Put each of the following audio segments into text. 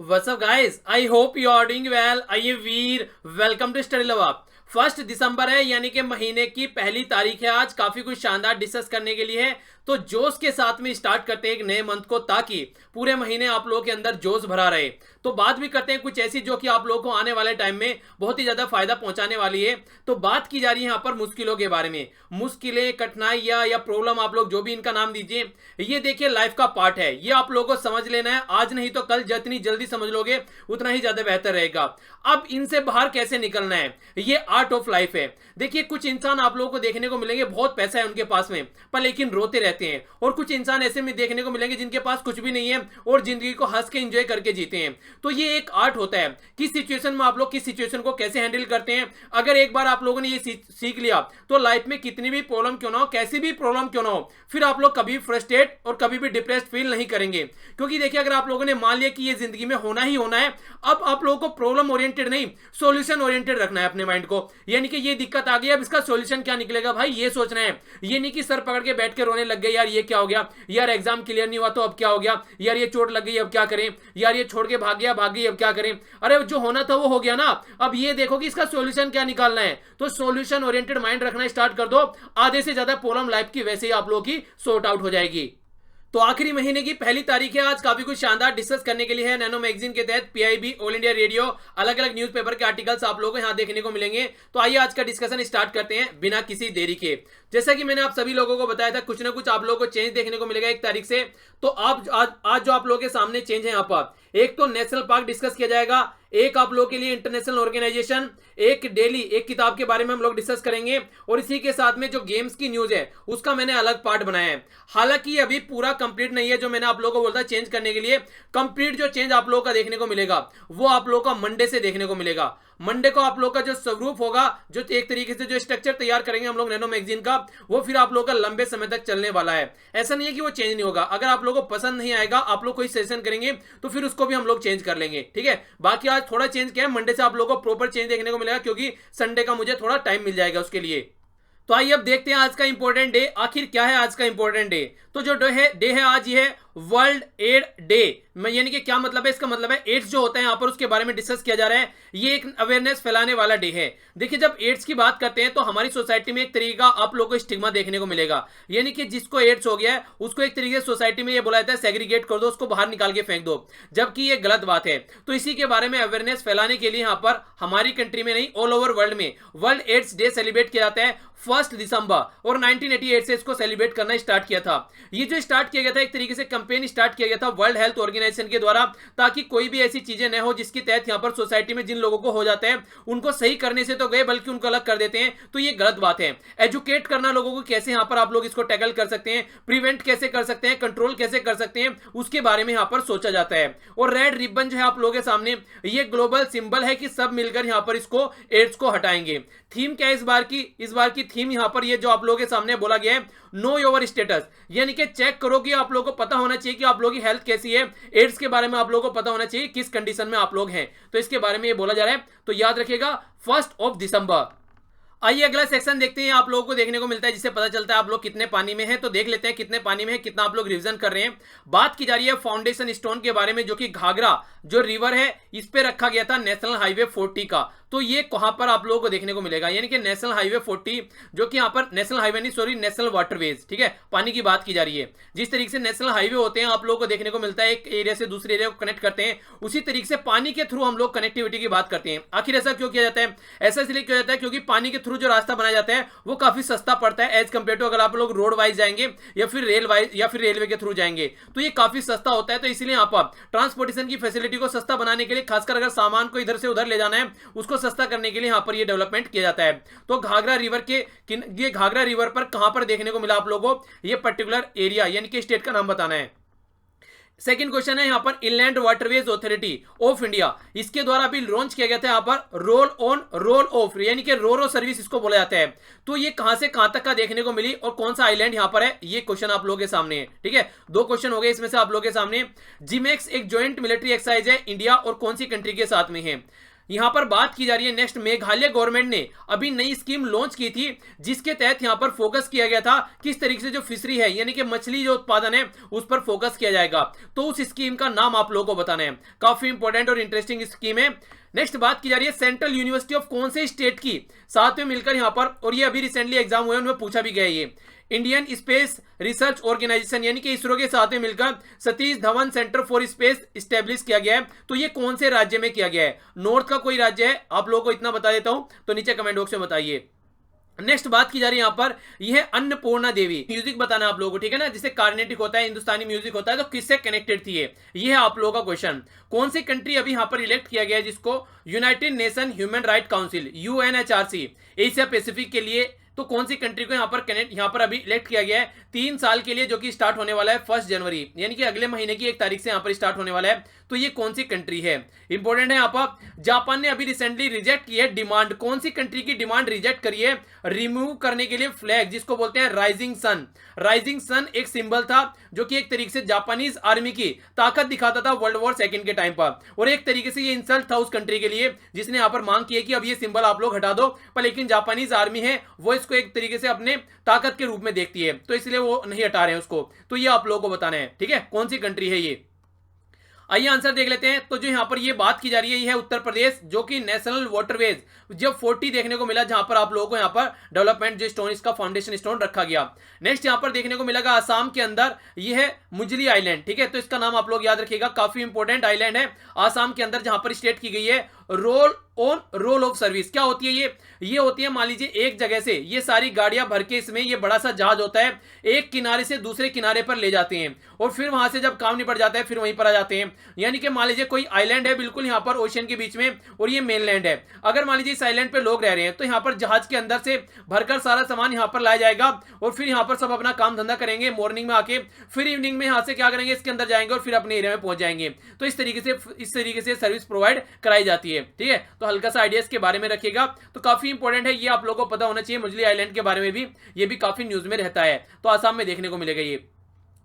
What's up guys? I hope you are doing well. आइए वीर, welcome to study love आप। 1 दिसंबर है, यानी कि महीने की पहली तारीख है। आज काफी कुछ शानदार डिस्कस करने के लिए है, तो जोश के साथ में स्टार्ट करते हैं एक नए मंथ को, ताकि पूरे महीने आप लोगों के अंदर जोश भरा रहे। तो बात भी करते हैं कुछ ऐसी जो कि आप लोगों को आने वाले टाइम में बहुत ही ज्यादा फायदा पहुंचाने वाली है। तो बात की जा रही है यहाँ पर मुश्किलों के बारे में। मुश्किलें, कठिनाइयां या प्रॉब्लम, आप लोग जो भी इनका नाम दीजिए, ये देखिए लाइफ का पार्ट है। ये आप लोगों को समझ लेना है, आज नहीं तो कल। जितनी जल्दी समझ लोगे उतना ही ज्यादा बेहतर रहेगा। अब इनसे बाहर कैसे निकलना है, ये आर्ट ऑफ लाइफ है। देखिए कुछ इंसान आप लोगों को देखने को मिलेंगे, बहुत पैसा है उनके पास में, पर लेकिन रोते रहते हैं। और कुछ इंसान ऐसे में देखने को मिलेंगे जिनके पास कुछ भी नहीं है और जिंदगी को हंस के एंजॉय करके जीते हैं। तो ये एक आर्ट होता है, किस सिचुएशन में आप लोग किस सिचुएशन को कैसे हैंडल करते हैं। अगर एक बार आप लोगों ने ये सीख लिया, तो लाइफ में कितनी भी प्रॉब्लम क्यों ना हो, कैसी भी प्रॉब्लम क्यों ना हो, फिर आप लोग कभी फ्रस्ट्रेट और कभी भी डिप्रेस्ड फील नहीं करेंगे। क्योंकि देखिए, अगर आप लोगों ने मान लिया कि ये जिंदगी में होना ही होना है, अब आप लोगों को प्रॉब्लम ओरिएंटेड नहीं, सॉल्यूशन ओरिएंटेड रखना है अपने माइंड को। यानी कि ये दिक्कत आ गई, अब इसका सॉल्यूशन क्या निकलेगा भाई, ये सोचना है। ये नहीं कि सर पकड़ के बैठ के रोने लग गए, यार ये क्या हो गया, यार एग्जाम क्लियर नहीं हुआ तो अब क्या हो गया, यार ये चोट लग गई अब क्या करें, यार ये छोड़ के भाग गई अब क्या करें। अरे जो होना था वो हो गया ना, अब ये देखो कि इसका सॉल्यूशन क्या निकालना है। तो सॉल्यूशन ओरिएंटेड माइंड रखना स्टार्ट कर दो, आधे से ज्यादा प्रॉब्लम लाइफ की वैसे ही आप लोगों की सॉर्ट आउट हो जाएगी। तो आखिरी महीने की पहली तारीख है, आज काफी कुछ शानदार डिस्कस करने के लिए है। नैनो मैगजीन के तहत पीआईबी, ऑल इंडिया रेडियो, अलग अलग न्यूज़पेपर के आर्टिकल्स आप लोगों को यहां देखने को मिलेंगे। तो आइए आज का डिस्कशन स्टार्ट करते हैं बिना किसी देरी के। जैसा कि मैंने आप सभी लोगों को बताया था, कुछ ना कुछ आप लोगों को चेंज देखने को मिलेगा 1 तारीख से। तो आज जो आप लोगों के सामने चेंज है यहाँ पर, एक तो नेशनल पार्क डिस्कस किया जाएगा, एक आप लोगों के लिए इंटरनेशनल ऑर्गेनाइजेशन, एक डेली एक किताब के बारे में हम लोग डिस्कस करेंगे, और इसी के साथ में जो गेम्स की न्यूज है उसका मैंने अलग पार्ट बनाया है। हालांकि ये अभी पूरा कंप्लीट नहीं है, जो मैंने आप लोगों को बोला चेंज करने के लिए। कंप्लीट जो चेंज आप लोगों का देखने को मिलेगा वो आप लोगों का मंडे से देखने को मिलेगा। मंडे को आप लोग का जो स्वरूप होगा, जो एक तरीके से जो स्ट्रक्चर तैयार करेंगे हम लोग नैनो मैगजीन का, वो फिर आप लोग का लंबे समय तक चलने वाला है। ऐसा नहीं है कि वो चेंज नहीं होगा। अगर आप लोगों को पसंद नहीं आएगा, आप लोग कोई सेशन करेंगे तो फिर उसको भी हम लोग चेंज कर लेंगे, ठीक है। बाकी आज थोड़ा चेंज किया है, मंडे से आप लोगों को प्रॉपर चेंज देखने को मिलेगा, क्योंकि संडे का मुझे थोड़ा टाइम मिल जाएगा उसके लिए। तो आइए अब देखते हैं आज का इंपॉर्टेंट डे आखिर क्या है। आज का इंपॉर्टेंट डे, तो जो डे है आज, ये है वर्ल्ड एड डे। यानी कि क्या मतलब है, इसका मतलब है एड्स जो होता है यहाँ पर उसके बारे में डिस्कस किया जा रहा है। ये एक अवेयरनेस फैलाने वाला डे है। देखिए, जब एड्स की बात करते हैं तो हमारी सोसाइटी में एक तरीके का आप लोगों को स्टिग्मा देखने को मिलेगा। यानी कि जिसको एड्स हो गया है उसको एक तरीके से सोसाइटी में ये बोला जाता है सेग्रीगेट कर दो, उसको बाहर निकाल के फेंक दो, जबकि ये गलत बात है। तो इसी के बारे में अवेयरनेस फैलाने के लिए यहाँ पर हमारी कंट्री में नहीं, ऑल ओवर वर्ल्ड में वर्ल्ड एड्स डे सेलिब्रेट किया जाता है 1 दिसंबर, और 1988 से इसको सेलिब्रेट करना स्टार्ट किया था। ये जो स्टार्ट किया गया था, एक तरीके से कैंपेन स्टार्ट किया गया था वर्ल्ड हेल्थ ऑर्गेनाइजेशन के द्वारा, ताकि कोई भी ऐसी चीजें न हो जिसके तहत यहाँ पर सोसाइटी में जिन लोगों को हो जाता है उनको सही करने से तो गए, बल्कि उनको अलग कर देते हैं। तो ये गलत बात है। एजुकेट करना लोगों को, कैसे यहाँ पर आप लोग इसको टैकल कर सकते हैं, प्रिवेंट कैसे कर सकते हैं, कंट्रोल कैसे कर सकते हैं, उसके बारे में यहाँ पर सोचा जाता है। और रेड रिबन जो है आप लोगों के सामने, ये ग्लोबल सिंबल है कि सब मिलकर यहाँ पर इसको एड्स को हटाएंगे। थीम क्या है इस बार की थीम यहाँ पर ये जो आप लोगों के सामने बोला गया है, नो योर स्टेटस। यानी कि चेक करो कि आप लोगों को पता होना चाहिए कि आप लोगों की हेल्थ कैसी है। एड्स के बारे में आप लोगों को पता होना चाहिए किस कंडीशन में आप लोग हैं। तो इसके बारे में ये बोला जा रहा है, तो याद रखिएगा 1 दिसंबर। आइए अगला सेक्शन देखते हैं। आप लोगों को देखने को मिलता है जिससे पता चलता है आप लोग कितने पानी में हैं। तो देख लेते हैं कितने पानी में है, कितना आप लोग रिवीजन कर रहे हैं। बात की जा रही है फाउंडेशन स्टोन के बारे में, जो कि घाघरा जो रिवर है इस पे रखा गया था नेशनल हाईवे 40 का। तो ये कहां पर आप लोगों को देखने को मिलेगा, यानी कि नेशनल हाईवे 40, जो कि यहाँ पर नेशनल हाईवे नहीं, सॉरी, नेशनल वाटरवेज, ठीक है, पानी की बात की जा रही है। जिस तरीके से नेशनल हाईवे होते हैं आप लोगों को देखने को मिलता है, एक एरिया से दूसरे एरिया को कनेक्ट करते हैं, उसी तरीके से पानी के थ्रू हम लोग कनेक्टिविटी की बात करते हैं। आखिर ऐसा क्यों किया जाता है? ऐसा इसलिए किया जाता है क्योंकि पानी के थ्रू जो रास्ता बनाया जाता है वो काफी सस्ता पड़ता है एज कंपेयर टू अगर आप लोग रोड वाइज जाएंगे या फिर रेल वाइज या फिर रेलवे के थ्रू जाएंगे, तो ये काफी सस्ता होता है। तो इसलिए यहाँ पर ट्रांसपोर्टेशन की फैसिलिटी को सस्ता बनाने के लिए, खासकर अगर सामान को इधर से उधर ले जाना है उसको सस्ता करने के लिए यहाँ पर ये डेवलपमेंट किया जाता है। तो घाघरा रिवर के ये घाघरा रिवर पर कहां पर देखने को मिला आप लोगों को, ये पर्टिकुलर एरिया यानी कि स्टेट का नाम बताना है। सेकंड क्वेश्चन है यहाँ पर inland waterways authority of India, इसके द्वारा भी लॉन्च किया गया था यहाँ पर रोल ऑन रोल ऑफ, यानी कि रोरो सर्विस इसको बोला जाता है। तो ये कहां से कहां तक का देखने को मिली और कौन सा आइलैंड यहाँ पर है, ये क्वेश्चन आप लोगों के सामने है, ठीक है। 2 क्वेश्चन हो गए इसमें से आप लोगों के सामने। जिमेक्स एक ज्वाइंट मिलिट्री एक्सरसाइज है इंडिया और कौन सी कंट्री के साथ में है। यहां पर बात की जा रही है नेक्स्ट, मेघालय गवर्नमेंट ने अभी नई स्कीम लॉन्च की थी जिसके तहत यहां पर फोकस किया गया था किस तरीके से जो फिशरी है यानी कि मछली जो उत्पादन है उस पर फोकस किया जाएगा। तो उस स्कीम का नाम आप लोगों को बताना है, काफी इंपॉर्टेंट और इंटरेस्टिंग स्कीम है। नेक्स्ट बात की जा रही है सेंट्रल यूनिवर्सिटी ऑफ कौन से स्टेट की साथ में मिलकर यहां पर, और ये अभी रिसेंटली एग्जाम हुए उनमें पूछा भी गया ये, इंडियन स्पेस रिसर्च ऑर्गेनाइजेशन यानी कि इसरो के साथ में मिलकर Satish Dhawan centre for space establish किया गया है। तो ये कौन से राज्य में किया गया है? नॉर्थ का कोई राज्य है? आप लोगों को इतना बता देता हूं, तो नीचे कमेंट बॉक्स में बताइए। नेक्स्ट बात की जा रही है यहां पर, यह है अन्नपूर्णा देवी। म्यूजिक बताना आप लोगों को, ठीक है ना, जिसे कार्नेटिक होता है, हिंदुस्तानी म्यूजिक होता है, तो किससे कनेक्टेड थी ये है आप लोगों का क्वेश्चन। कौन सी कंट्री अभी यहां पर इलेक्ट किया गया है जिसको United nation human right council UNHRC Asia Pacific के लिए, तो कौन सी कंट्री को यहां पर अभी इलेक्ट किया गया है 3 साल के लिए, जो कि स्टार्ट होने वाला है 1 जनवरी यानी कि अगले महीने की 1 तारीख से यहां पर स्टार्ट होने वाला है। तो ये कौन सी कंट्री है? इंपॉर्टेंट है यहां पर। जापान ने अभी रिसेंटली रिजेक्ट की है डिमांड, कौन सी कंट्री की डिमांड रिजेक्ट करी है? रिमूव करने के लिए फ्लैग, जिसको बोलते हैं राइजिंग सन। राइजिंग सन एक सिंबल था जो कि एक तरीके से जापानीज आर्मी की ताकत दिखाता था वर्ल्ड वॉर सेकंड के टाइम पर, और एक तरीके से ये इंसल्ट था उस कंट्री के लिए जिसने यहां पर मांग की है कि अब ये सिंबल आप लोग हटा दो, पर लेकिन जापानीज आर्मी है वो इसको एक तरीके से अपने ताकत के रूप में देखती है, तो इसलिए वो नहीं हटा रहे हैं उसको। तो ये आप लोगों को बताना है, ठीक है, कौन सी कंट्री है ये। आइए आंसर देख लेते हैं। तो जो यहां पर ये बात की जा रही है ये है उत्तर प्रदेश, जो कि नेशनल वाटरवेज जब 40 देखने को मिला, जहां पर आप लोगों को यहां पर डेवलपमेंट जो स्टोन, इसका फाउंडेशन स्टोन रखा गया। नेक्स्ट यहां पर देखने को मिलेगा आसाम के अंदर, ये है मुजली आइलैंड, ठीक है, तो इसका नाम आप लोग याद रखिएगा, काफी इंपॉर्टेंट आइलैंड है आसाम के अंदर, जहां पर स्टेट की गई है roll on roll of service. क्या होती है ये होती है, मान लीजिए एक जगह से ये सारी गाड़ियां भर के, इसमें ये बड़ा सा जहाज होता है, एक किनारे से दूसरे किनारे पर ले जाते हैं, और फिर वहां से जब काम निपट जाता है फिर वहीं पर आ जाते हैं। यानी कि मान लीजिए कोई आइलैंड है बिल्कुल यहां पर ओशियन के बीच में, और ये मेनलैंड है। अगर मान लीजिए इस आइलैंड पे लोग रह रहे हैं, तो यहां पर जहाज के अंदर से भरकर सारा सामान यहां पर लाया जाएगा, और फिर यहां पर सब अपना काम धंधा करेंगे मॉर्निंग में आके, फिर इवनिंग में यहां से क्या करेंगे, इसके अंदर जाएंगे और फिर अपने एरिया में पहुंच जाएंगे। तो इस तरीके से सर्विस प्रोवाइड कराई जाती है, ठीक है। तो हल्का सा आइडिया इसके बारे में रखिएगा, तो काफी इंपॉर्टेंट है ये, आप लोगों को पता होना चाहिए। मुजली आइलैंड के बारे में भी ये भी काफी न्यूज में रहता है, तो आसाम में देखने को मिलेगा ये।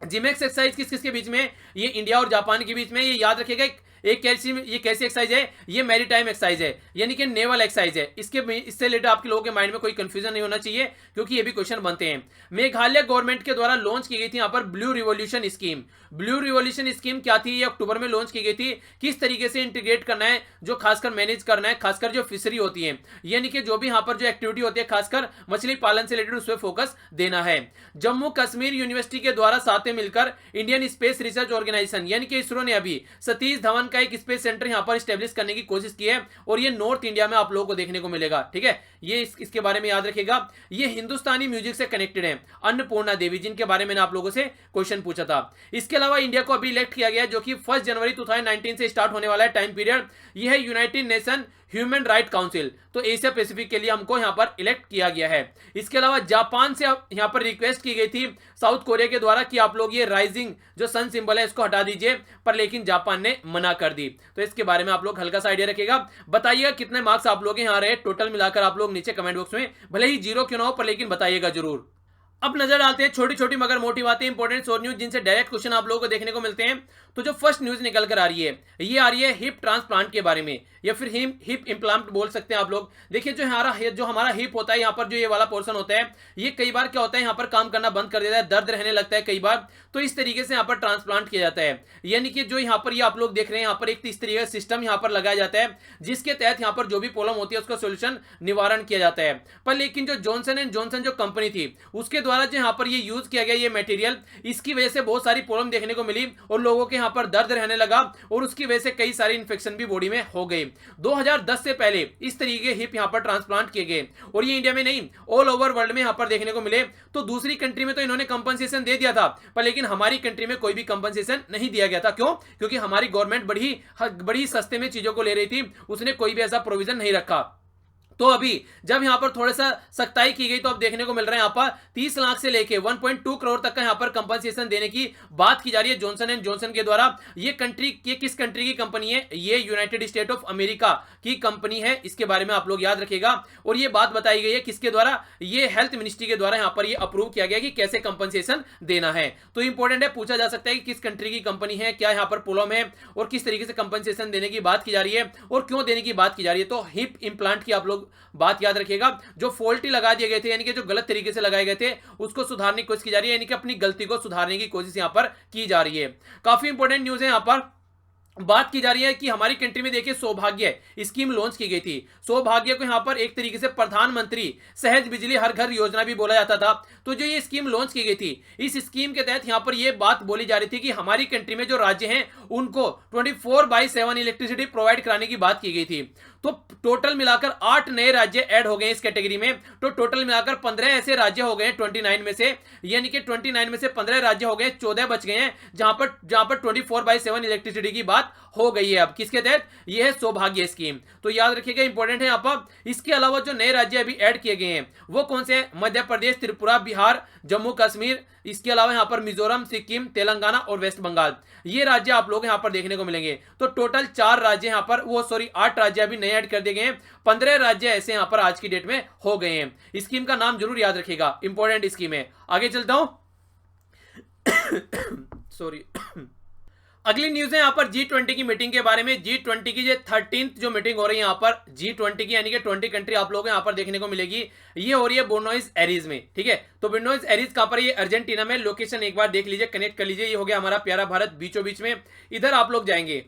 जिमेक्स एक्सरसाइज किस किसके बीच में? ये इंडिया और जापान के बीच में, ये याद रखिएगा। ये कैसी एक्सरसाइज है? ये मैरीटाइम एक्सरसाइज है, यानी कि नेवल एक्सरसाइज है। इससे रिलेटेड आपके लोगों के माइंड में कोई कंफ्यूजन नहीं होना चाहिए, क्योंकि ये भी क्वेश्चन बनते हैं। मेघालय गवर्नमेंट के द्वारा लॉन्च की गई थी यहां पर blue revolution scheme. Blue revolution scheme क्या थी? ये अक्टूबर में लॉन्च की गई थी। किस तरीके से इंटीग्रेट करना है, जो खासकर मैनेज करना है, खासकर जो फिशरी होती है, यानी कि जो भी यहां पर जो एक्टिविटी होती है, खासकर मछली पालन से रिलेटेड, उस पर फोकस देना है। जम्मू कश्मीर यूनिवर्सिटी के द्वारा साथ में मिलकर इंडियन स्पेस रिसर्च ऑर्गेनाइजेशन यानी कि इसरो ने अभी सतीश धवन का एक स्पेस सेंटर यहां पर स्टैब्लिश करने की कोशिश की है, और ये नॉर्थ इंडिया में आप लोगों को देखने को मिलेगा, ठीक है। ये इसके बारे में याद रखिएगा। ये हिंदुस्तानी म्यूजिक से कनेक्टेड है, अन्नपूर्णा देवी, जिनके बारे में आप लोगों से क्वेश्चन पूछा था। इसके अलावा इंडिया को अभी इलेक्ट किया गया, जो कि 1 जनवरी 2019 से स्टार्ट होने वाला है टाइम पीरियड। यह है United nation human right council, तो एशिया पैसिफिक के लिए हमको यहां पर इलेक्ट किया गया है। इसके अलावा जापान से यहां पर रिक्वेस्ट की गई थी साउथ कोरिया के द्वारा कि आप लोग ये राइजिंग जो सन सिंबल है इसको हटा दीजिए, पर लेकिन जापान ने मना कर दी। तो इसके बारे में आप लोग हल्का सा आइडिया रखिएगा। बताइएगा कितने मार्क्स आप लोग यहां रहे टोटल मिलाकर, आप लोग नीचे कमेंट बॉक्स में, भले ही 0 क्यों ना हो, पर लेकिन बताइएगा जरूर। अब नजर डालते हैं छोटी छोटी मगर मोटी बातें, इंपॉर्टेंट शॉर्ट न्यूज जिनसे डायरेक्ट क्वेश्चन आप लोगों को देखने को मिलते हैं। तो जो फर्स्ट न्यूज निकल कर आ रही है, ये आ रही है हिप ट्रांसप्लांट के बारे में, या फिर हिप इम्प्लांट बोल सकते हैं आप लोग। देखिए जो हमारा हिप होता है, यहाँ पर जो ये वाला पोर्शन होता है, ये कई बार क्या होता है, यहाँ पर काम करना बंद कर देता है, दर्द रहने लगता है कई बार, तो इस तरीके से यहाँ पर ट्रांसप्लांट किया जाता है। यानी कि जो यहाँ पर ये आप लोग देख रहे हैं, यहाँ पर एक इस तरीके का सिस्टम यहाँ पर लगाया जाता है, जिसके तहत यहाँ पर जो भी प्रॉब्लम होती है उसका सोल्यूशन निवारण किया जाता है। पर लेकिन जो जॉनसन एंड जॉनसन जो कंपनी थी, उसके द्वारा जो यहाँ पर ये यूज किया गया ये मटेरियल, इसकी वजह से बहुत सारी प्रॉब्लम देखने को मिली, और लोगों के यहाँ पर दर्द रहने लगा, और उसकी वजह से कई सारे इन्फेक्शन भी बॉडी में हो गए। 2010 से पहले इस तरीके के हिप यहाँ पर ट्रांसप्लांट किए गए, और ये इंडिया में नहीं, ऑल ओवर वर्ल्ड में यहाँ पर देखने को मिले। तो दूसरी कंट्री में तो इन्होंने कंपनसेशन दे दिया था, पर लेकिन हमारी कंट्री में कोई भी कंपनसेशन नहीं दिया गया था। क्यों? क्योंकि हमारी गवर्नमेंट बड़ी सस्ते में चीजों को ले रही थी, उसने कोई भी ऐसा प्रोविजन नहीं रखा। तो अभी जब यहां पर थोड़ा सा सख्ताई की गई तो अब देखने को मिल रहा है यहां पर 30 लाख से लेके 1.2 करोड़ तक का यहां पर कंपनसेशन देने की बात की जा रही है जॉनसन एंड जॉनसन के द्वारा। ये किस कंट्री की कंपनी है? ये यूनाइटेड स्टेट ऑफ अमेरिका की कंपनी है, इसके बारे में आप लोग याद रखिएगा। और ये बात बताई गई है किसके द्वारा? ये हेल्थ मिनिस्ट्री के द्वारा यहां पर ये अप्रूव किया गया कि कैसे कंपनसेशन देना है। तो इंपॉर्टेंट है, पूछा जा सकता है कि किस कंट्री की कंपनी है, क्या यहां पर प्रॉब्लम है और किस तरीके से कंपनसेशन देने की बात की जा रही है और क्यों देने की बात की जा रही है। तो हिप इंप्लांट की आप लोग बात याद रखिएगा। जो फॉल्टी लगा दिए गए थे, यानी कि जो गलत तरीके से लगाए गए थे, उसको सुधारने की कोशिश की जा रही है, यानी कि अपनी गलती को सुधारने की कोशिश यहां पर की जा रही है। काफी इंपॉर्टेंट न्यूज है यहां पर। बात की जा रही है कि हमारी कंट्री में देखिए सौभाग्य स्कीम लॉन्च की गई थी। सौभाग्य को यहां पर एक तरीके से प्रधानमंत्री सहज बिजली हर घर योजना भी बोला जाता था। तो जो ये स्कीम लॉन्च की गई थी, इस स्कीम के तहत यहां पर ये बात बोली जा रही थी कि हमारी कंट्री में जो राज्य हैं उनको 24/7 इलेक्ट्रिसिटी प्रोवाइड कराने की बात की गई थी। तो टोटल मिलाकर 8 नए राज्य ऐड हो गए इस कैटेगरी में। तो टोटल मिलाकर 15 ऐसे राज्य हो गए 29 में से, यानी कि 29 में से 15 राज्य हो गए, 14 बच गए हैं जहां पर 24/7 इलेक्ट्रिसिटी की बात हो गई है। अब किसके तहत? ये है सौभाग्य स्कीम। तो याद रखिएगा, इंपॉर्टेंट है यहां पर। इसके अलावा जो नए राज्य अभी ऐड किए गए हैं वो कौन से हैं? मध्य प्रदेश, त्रिपुरा, बिहार, जम्मू कश्मीर, इसके अलावा यहां पर मिजोरम, सिक्किम, तेलंगाना और वेस्ट बंगाल, ये राज्य आप लोग यहां पर देखने को मिलेंगे। तो टोटल 4 राज्य यहां पर 8 राज्य अभी नए ऐड कर दिए गए हैं। 15 राज्य ऐसे यहां पर आज की डेट में हो गए हैं। स्कीम का नाम जरूर याद रखिएगा, इंपॉर्टेंट स्कीम है। आगे चलता हूं। सॉरी। अगली न्यूज है यहां पर G20 की मीटिंग के बारे में। G20 की जो 13th जो मीटिंग हो रही है यहां पर G20 की, यानी कि 20 कंट्री आप लोग यहां पर देखने को मिलेगी। ये हो रही है बुएनोस एरीज में, ठीक है। तो बुएनोस एरीज कहां पर? ये अर्जेंटीना में। लोकेशन एक बार देख लीजिए, कनेक्ट कर लीजिए। ये हो गया हमारा प्यारा भारत बीचों बीच में। इधर आप लोग जाएंगे,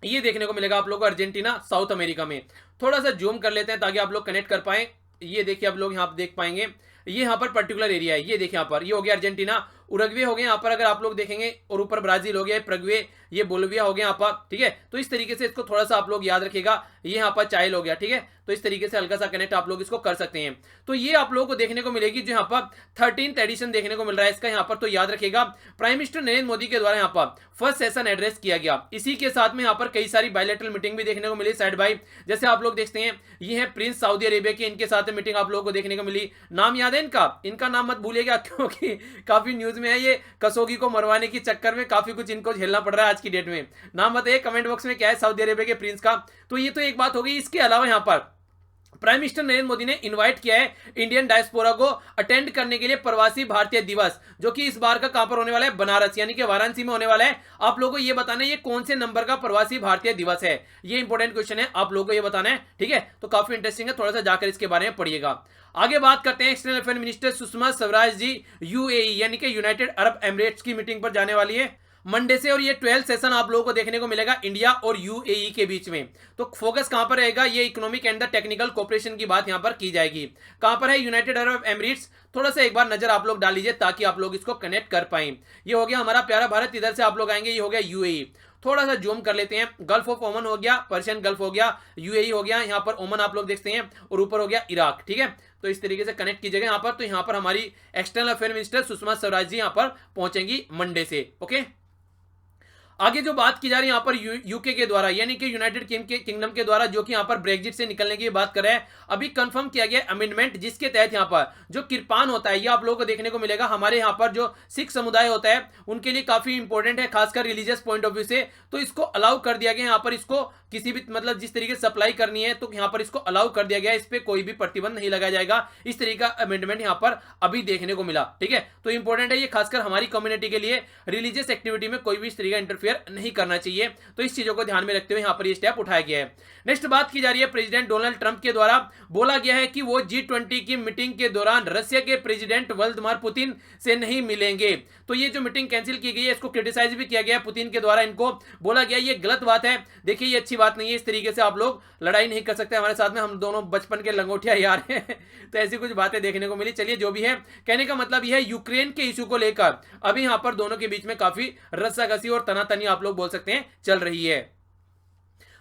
ये देखने को मिलेगा आप लोग को अर्जेंटीना, साउथ अमेरिका में। थोड़ा सा जूम कर लेते हैं ताकि आप लोग कनेक्ट कर पाए। ये देखिए आप लोग यहाँ देख पाएंगे, ये यहाँ पर पर्टिकुलर एरिया है। ये देखिए यहाँ पर, ये हो गया अर्जेंटीना। उरुग्वे हो गया यहाँ पर, अगर आप लोग देखेंगे, और ऊपर ब्राजील हो गया, प्रगवे, ये बोलिविया हो गया यहाँ पर, ठीक है। तो इस तरीके से इसको थोड़ा सा आप लोग याद रखिएगा। ये यहाँ पर चाइल हो गया, ठीक है। तो इस तरीके से हल्का सा कनेक्ट आप लोग इसको कर सकते हैं। तो ये आप लोगों को देखने को मिलेगी जो यहाँ पर 13th एडिशन देखने को मिल रहा है इसका यहाँ पर। तो याद रखिएगा, प्राइम मिनिस्टर नरेंद्र मोदी के द्वारा यहाँ पर फर्स्ट सेशन एड्रेस किया गया। इसी के साथ में यहाँ पर कई सारी बायलैटरल मीटिंग भी देखने को मिली साइड बाय। जैसे आप लोग देखते हैं, ये है प्रिंस सऊदी अरेबिया की, इनके साथ मीटिंग आप लोगों को देखने को मिली। नाम याद है इनका नाम मत भूलिएगा, क्योंकि काफी न्यूज में है। ये कसोगी को मरवाने के चक्कर में काफी कुछ इनको झेलना पड़ रहा है आज की डेट में। नाम बताइए कमेंट बॉक्स में, क्या है सऊदी अरेबिया के प्रिंस का। तो ये तो एक बात हो गई। इसके अलावा यहाँ पर प्राइम मिनिस्टर नरेंद्र मोदी ने इनवाइट किया है इंडियन डायस्पोरा को अटेंड करने के लिए प्रवासी भारतीय दिवस, जो कि इस बार का कहां पर होने वाला है? बनारस, यानी कि वाराणसी में होने वाला है। आप लोगों को ये बताना है ये कौन से नंबर का प्रवासी भारतीय दिवस है। ये इंपॉर्टेंट क्वेश्चन है, आप लोगों को ये बताना है, ठीक है। तो काफी इंटरेस्टिंग है, थोड़ा सा जाकर इसके बारे में पढ़िएगा। आगे बात करते हैं, external affair minister Sushma Swaraj ji UAE यानी कि यूनाइटेड अरब एमिरेट्स की मीटिंग पर जाने वाली है मंडे से। और ये 12th सेशन आप लोगों को देखने को मिलेगा इंडिया और यूएई के बीच में। तो फोकस कहां पर रहेगा? ये economic and the technical cooperation की बात यहां पर की जाएगी। कहां पर है? United Arab Emirates. थोड़ा सा एक बार नजर आप लोग डाल लीजिए ताकि आप लोग इसको कनेक्ट कर पाए। ये हो गया हमारा प्यारा भारत, इधर से आप लोग आएंगे, ये हो गया यूएई। थोड़ा सा जूम कर लेते हैं। गल्फ ऑफ ओमन हो गया, पर्शियन गल्फ हो गया, यूएई हो गया, यहाँ पर ओमन आप लोग देखते हैं, और ऊपर हो गया इराक, ठीक है। तो इस तरीके से कनेक्ट कीजिएगा यहाँ पर। तो यहाँ पर हमारी external affair minister Sushma Swaraj ji यहाँ पर पहुंचेंगी मंडे से, ओके। आगे जो बात की जा रही है यहाँ पर यूके के द्वारा, यानी कि यूनाइटेड किंगडम के द्वारा, जो कि यहाँ पर ब्रेग्जिट से निकलने की बात कर रहे हैं। अभी कंफर्म किया गया अमेंडमेंट, जिसके तहत यहाँ पर जो किरपान होता है, ये आप लोगों को देखने को मिलेगा। हमारे यहाँ पर जो सिख समुदाय होता है उनके लिए काफी इंपॉर्टेंट है, खासकर रिलीजियस पॉइंट ऑफ व्यू से। तो इसको अलाउ कर दिया गया यहाँ पर, इसको किसी भी मतलब जिस तरीके से सप्लाई करनी है तो यहाँ पर इसको अलाउ कर दिया गया। इस पर कोई भी प्रतिबंध नहीं लगाया जाएगा। इस तरीके का अमेंडमेंट यहाँ पर अभी देखने को मिला, ठीक है। तो इंपॉर्टेंट है ये, खासकर हमारी कम्युनिटी के लिए रिलीजियस एक्टिविटी में कोई भी इस तरीके का इंटरफेयर नहीं करना चाहिए। तो इस चीजों को ध्यान में रखते हुए यहाँ पर ये स्टेप उठाया गया है। नेक्स्ट बात की जा रही है, प्रेसिडेंट डोनाल्ड ट्रंप के द्वारा बोला गया है कि वो G20 की मीटिंग के दौरान रशिया के प्रेसिडेंट व्लादिमीर पुतिन से नहीं मिलेंगे। तो ये जो मीटिंग कैंसिल की गई है, इसको क्रिटिसाइज भी किया गया पुतिन के द्वारा। इनको बोला गया ये गलत बात है, देखिए ये अच्छी बात नहीं है। इस तरीके से आप लोग लड़ाई नहीं कर सकते हमारे साथ में, हम दोनों बचपन के लंगोटिया यार हैं। तो ऐसी कुछ बातें देखने को मिली। चलिए जो भी है, कहने का मतलब यह है यूक्रेन के इशू को लेकर अभी यहाँ पर दोनों के बीच में काफी रस्साकसी और तनातनी आप लोग बोल सकते हैं चल रही है।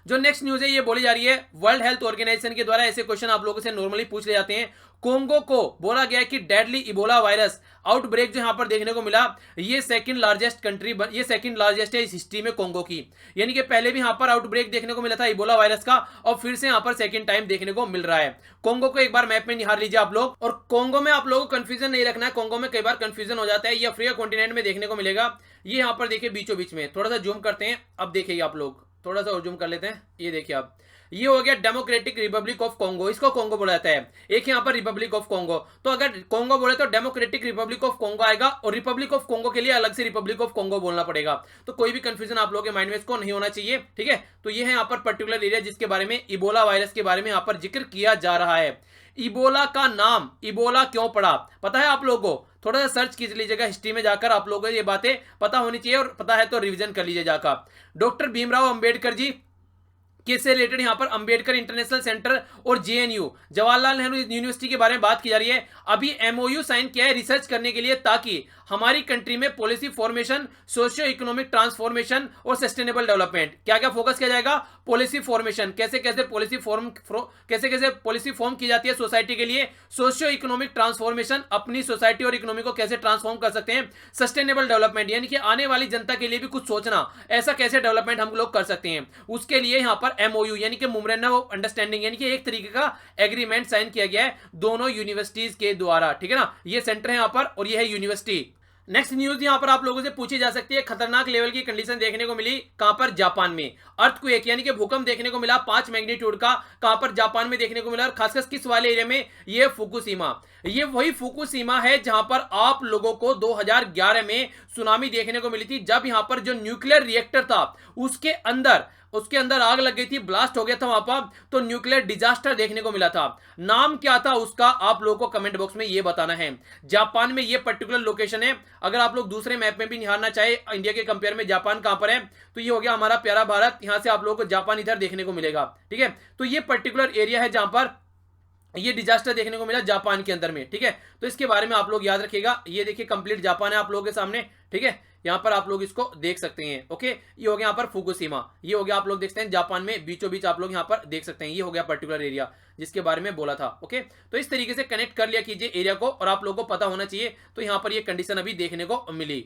जो नेक्स्ट न्यूज है ये बोली जा रही है वर्ल्ड हेल्थ ऑर्गेनाइजेशन के द्वारा, ऐसे क्वेश्चन आप लोगों से नॉर्मली पूछ ले जाते हैं। कोंगो को बोला गया है कि डेडली इबोला वायरस आउटब्रेक जो यहां पर देखने को मिला, ये सेकंड लार्जेस्ट कंट्री, ये सेकंड लार्जेस्ट है इस हिस्ट्री में कोंगो की। यानी कि पहले भी यहां पर आउटब्रेक देखने को मिला था इबोला वायरस का, और फिर से यहां पर सेकंड टाइम देखने को मिल रहा है। कोंगो को एक बार मैप में निहार लीजिए आप लोग, और कोंगो में आप लोगों को कंफ्यूजन नहीं रखना है, कोंगो में कई बार कंफ्यूजन हो जाता है। ये अफ्रीका कॉन्टिनेंट में देखने को मिलेगा। ये यहां पर देखिए बीचों बीच में, थोड़ा सा जूम करते हैं, अब देखिए आप लोग थोड़ा सा और जूम कर लेते हैं। ये देखिए आप, ये हो गया डेमोक्रेटिक रिपब्लिक ऑफ कोंगो, इसको कोंगो बोला जाता है। एक यहाँ पर रिपब्लिक ऑफ कोंगो, तो अगर कोंगो बोले तो डेमोक्रेटिक रिपब्लिक ऑफ कोंगो आएगा, और रिपब्लिक ऑफ कोंगो के लिए अलग से रिपब्लिक ऑफ कोंगो बोलना पड़ेगा। तो कोई भी कंफ्यूजन आप लोगों के माइंड में इसको नहीं होना चाहिए, ठीक है। तो ये है यहाँ पर पर्टिकुलर एरिया जिसके बारे में इबोला वायरस के बारे में यहाँ पर जिक्र किया जा रहा है। इबोला का नाम इबोला क्यों पड़ा पता है आप लोगों को? थोड़ा सा सर्च कीजिए लीजिएगा हिस्ट्री में जाकर, आप लोगों को ये बातें पता होनी चाहिए, और पता है तो रिवीजन कर लीजिए जाकर। डॉक्टर भीमराव अंबेडकर जी किससे रिलेटेड यहाँ पर अंबेडकर इंटरनेशनल सेंटर और जेएनयू जवाहरलाल नेहरू यूनिवर्सिटी के बारे में बात की जा रही है। अभी एमओयू साइन किया है रिसर्च करने के लिए, ताकि हमारी कंट्री में policy formation, socio economic transformation और सस्टेनेबल डेवलपमेंट, क्या क्या फोकस किया जाएगा? पॉलिसी फॉर्मेशन, कैसे कैसे पॉलिसी फॉर्म की जाती है सोसाइटी के लिए, सोशियो इकोनॉमिक ट्रांसफॉर्मेशन, अपनी सोसाइटी और इकोनॉमी को कैसे ट्रांसफॉर्म कर सकते हैं, सस्टेनेबल डेवलपमेंट यानी कि आने वाली जनता के लिए भी कुछ सोचना, ऐसा कैसे डेवलपमेंट हम लोग कर सकते हैं, उसके लिए यहाँ पर एमओयू यानी कि मेमोरेंडम ऑफ अंडरस्टैंडिंग यानी कि एक तरीके का एग्रीमेंट साइन किया गया है दोनों यूनिवर्सिटीज के द्वारा, ठीक है ना। ये सेंटर है यहाँ पर और ये है यूनिवर्सिटी। नेक्स्ट न्यूज यहां पर आप लोगों से पूछी जा सकती है, खतरनाक लेवल की कंडीशन देखने को मिली कहां पर? जापान में। अर्थक्वेक यानी कि भूकंप देखने को मिला 5 मैग्नीट्यूड का, कहां पर? जापान में देखने को मिला, और खासकर किस वाले एरिया में? ये फुकुशिमा। ये वही फुकुशिमा है जहां पर आप लोगों को 2011 में सुनामी देखने को मिली थी, जब यहां पर जो न्यूक्लियर रिएक्टर था उसके अंदर आग लग गई थी, ब्लास्ट हो गया था वहां पर, तो न्यूक्लियर डिजास्टर देखने को मिला था। नाम क्या था उसका आप लोगों को कमेंट बॉक्स में ये बताना है। जापान में ये पर्टिकुलर लोकेशन है। अगर आप लोग दूसरे मैप में भी निहारना चाहे इंडिया के कंपेयर में जापान कहां पर है, तो ये हो गया हमारा प्यारा भारत, यहां से आप लोगों को जापान इधर देखने को मिलेगा, ठीक है। तो ये पर्टिकुलर एरिया है जहां पर ये डिजास्टर देखने को मिला जापान के अंदर में, ठीक है। तो इसके बारे में आप लोग याद रखिएगा। ये देखिए कंप्लीट जापान है आप लोगों के सामने, ठीक है। यहां पर आप लोग इसको देख सकते हैं, ओके। ये हो गया यहां पर फुकुशिमा, ये हो गया आप लोग देख सकते हैं जापान में बीचों बीच आप लोग यहां पर देख सकते हैं। ये हो गया पर्टिकुलर एरिया जिसके बारे में बोला था, ओके। तो इस तरीके से कनेक्ट कर लिया कीजिए एरिया को, और आप लोगों को पता होना चाहिए। तो यहां पर ये कंडीशन अभी देखने को मिली।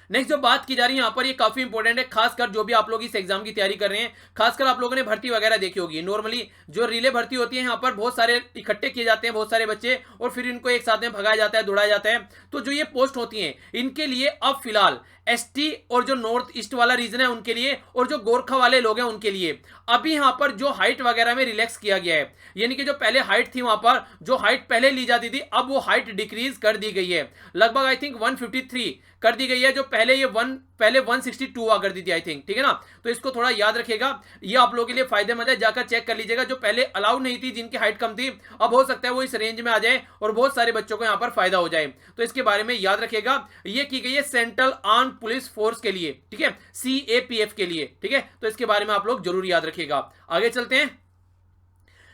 नेक्स्ट जो बात की जा रही है यहाँ पर, ये काफी इंपॉर्टेंट है, खासकर जो भी आप लोग इस एग्जाम की तैयारी कर रहे हैं, खासकर आप लोगों ने भर्ती वगैरह देखी होगी। नॉर्मली जो रिले भर्ती होती है यहाँ पर बहुत सारे इकट्ठे किए जाते हैं बहुत सारे बच्चे, और फिर इनको एक साथ में भगाया जाता है, दौड़ाया जाता है। तो जो ये पोस्ट होती हैं इनके लिए अब फिलहाल एसटी और जो नॉर्थ ईस्ट वाला रीजन है उनके लिए, और जो गोरखा वाले लोग हैं उनके लिए अभी यहाँ पर जो हाइट वगैरह में रिलैक्स किया गया है। यानी कि जो पहले हाइट थी वहां पर, जो हाइट पहले ली जाती थी, अब वो हाइट डिक्रीज कर दी गई है, लगभग आई थिंक 153 कर दी गई है। जो पहले 162 हुआ करती थी आई थिंक, ठीक है ना। तो इसको थोड़ा याद रखिएगा, ये आप लोगों के लिए फायदेमंद है, जाकर चेक कर लीजिएगा। जो पहले अलाउ नहीं थी, जिनकी हाइट कम थी, अब हो सकता है वो इस रेंज में आ जाए और बहुत सारे बच्चों को यहाँ पर फायदा हो जाए। तो इसके बारे में याद रखिएगा। ये की गई है सेंट्रल आर्म पुलिस फोर्स के लिए, ठीक है, CAPF के लिए, ठीक है। तो इसके बारे में आप लोग जरूर याद रखिएगा। आगे चलते हैं।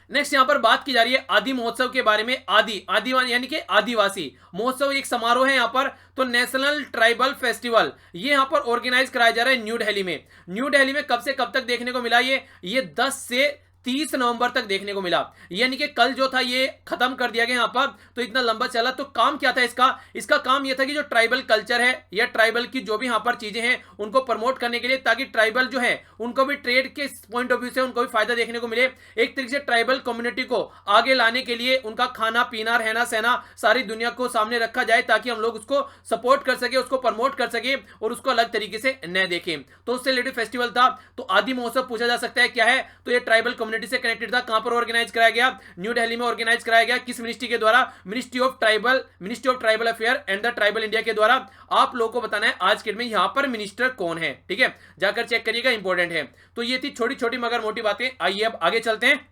नेक्स्ट यहां पर बात की जा रही है आदि महोत्सव के बारे में। आदि यानी कि आदिवासी महोत्सव एक समारोह है यहां पर। तो नेशनल ट्राइबल फेस्टिवल ये यहां पर ऑर्गेनाइज कराया जा रहा है न्यू दिल्ली में। न्यू दिल्ली में कब से कब तक देखने को मिला? ये 10 से 30 नवंबर तक देखने को मिला। यानी कि कल जो था ये खत्म कर दिया गया यहां पर, तो इतना लंबा चला। तो काम क्या था इसका काम यह था कि जो ट्राइबल कल्चर है या ट्राइबल की जो भी यहां पर चीजें हैं उनको प्रमोट करने के लिए, ताकि ट्राइबल जो है उनको भी ट्रेड के पॉइंट ऑफ व्यू से उनको भी फायदा देखने को मिले। एक तरीके से ट्राइबल कम्युनिटी को आगे लाने के लिए उनका खाना पीना रहना सहना सारी दुनिया को सामने रखा जाए, ताकि हम लोग उसको सपोर्ट कर सके, उसको प्रमोट कर सके और उसको अलग तरीके से न देखें। तो उससे रिलेटेड फेस्टिवल था। तो आदि महोत्सव पूछा जा सकता है क्या है, तो ये ट्राइबल कम्युनिटी से कनेक्टेड था। कहां पर ऑर्गेनाइज कराया गया? न्यू दिल्ली में ऑर्गेनाइज कराया गया। किस मिनिस्ट्री के द्वारा? Ministry of tribal affair and the tribal India के द्वारा। आप लोगों को बताना है आज के दिन में यहां पर मिनिस्टर कौन है, ठीक है, जाकर चेक करिएगा, इंपॉर्टेंट है। तो ये थी छोटी छोटी मगर मोटी बातें। आइए अब आगे चलते हैं।